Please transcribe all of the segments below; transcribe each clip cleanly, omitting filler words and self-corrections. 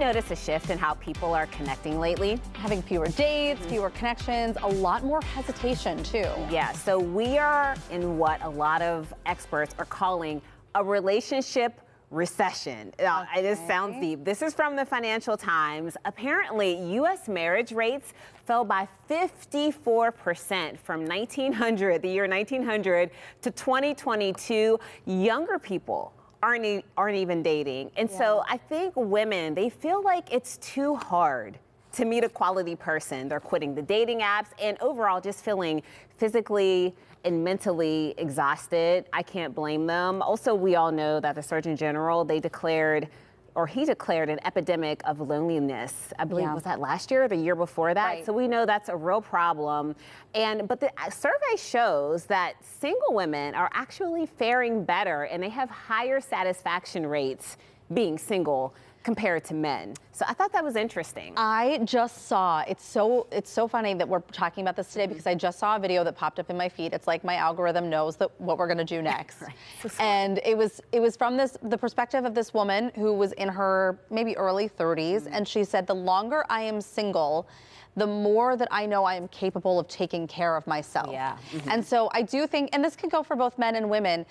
noticed a shift in how people are connecting lately? Having fewer dates, fewer connections, a lot more hesitation too. Yeah, so we are in what a lot of experts are calling a relationship recession. This sounds deep. This is from the Financial Times. Apparently, U.S. marriage rates fell by 54% from the year 1900 to 2022. Younger people aren't even dating. And so I think women, they feel like it's too hard to meet a quality person. They're quitting the dating apps and overall just feeling physically and mentally exhausted. I can't blame them. Also, we all know that the Surgeon General, he declared an epidemic of loneliness. I believe, was that last year or the year before that? Right. So we know that's a real problem. But the survey shows that single women are actually faring better and they have higher satisfaction rates being single compared to men. So I thought that was interesting. I just saw, it's so funny that we're talking about this today because I just saw a video that popped up in my feed. It's like my algorithm knows what we're gonna do next. Right. And it was from the perspective of this woman who was in her maybe early 30s. And she said, the longer I am single, the more that I know I am capable of taking care of myself. Yeah. And so I do think, and this can go for both men and women,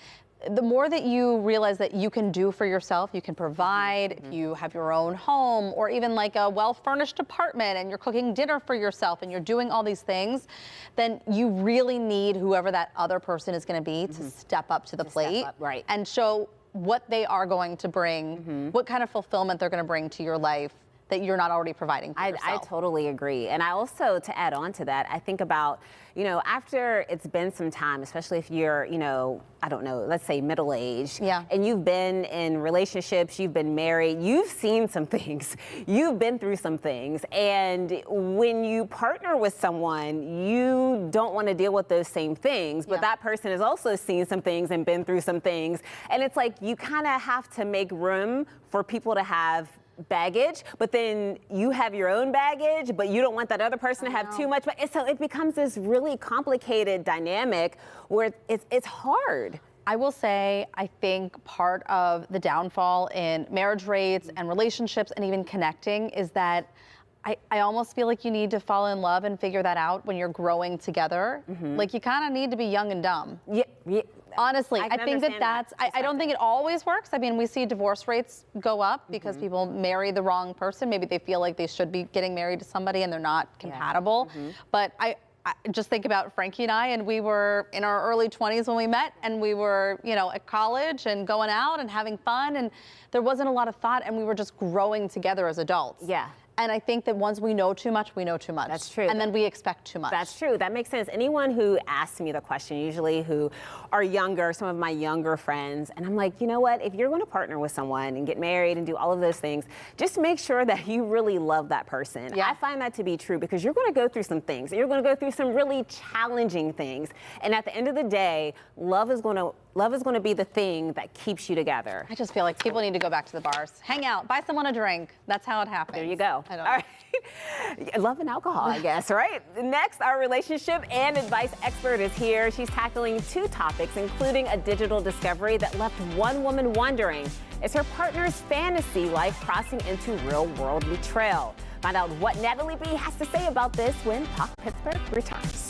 the more that you realize that you can do for yourself, you can provide, if you have your own home or even like a well-furnished apartment and you're cooking dinner for yourself and you're doing all these things, then you really need whoever that other person is going to be to step up to the plate and show what they are going to bring, what kind of fulfillment they're going to bring to your life that you're not already providing for yourself. I totally agree. And I also, to add on to that, I think about, after it's been some time, especially if you're, I don't know, let's say middle-aged, and you've been in relationships, you've been married, you've seen some things, you've been through some things. And when you partner with someone, you don't want to deal with those same things, but that person has also seen some things and been through some things. And it's like you kind of have to make room for people to have baggage, but then you have your own baggage, but you don't want that other person to have too much. But so it becomes this really complicated dynamic where it's hard. I will say, I think part of the downfall in marriage rates and relationships and even connecting is that I almost feel like you need to fall in love and figure that out when you're growing together. Like you kind of need to be young and dumb. Yeah. Honestly, I think that's, I don't think it always works. I mean, we see divorce rates go up because people marry the wrong person. Maybe they feel like they should be getting married to somebody and they're not compatible. But I just think about Frankie and I, and we were in our early 20s when we met, and we were, at college and going out and having fun, and there wasn't a lot of thought, and we were just growing together as adults. Yeah. And I think that once we know too much, we know too much. That's true. And then we expect too much. That's true. That makes sense. Anyone who asks me the question, usually who are younger, some of my younger friends, and I'm like, you know what? If you're going to partner with someone and get married and do all of those things, just make sure that you really love that person. I find that to be true because you're going to go through some things. You're going to go through some really challenging things. And at the end of the day, love is going to be the thing that keeps you together. I just feel like people need to go back to the bars, hang out, buy someone a drink. That's how it happens. There you go. I don't know. All right. Love and alcohol, I guess, right? Next, our relationship and advice expert is here. She's tackling two topics, including a digital discovery that left one woman wondering, is her partner's fantasy life crossing into real-world betrayal? Find out what Natalie B has to say about this when Talk Pittsburgh returns.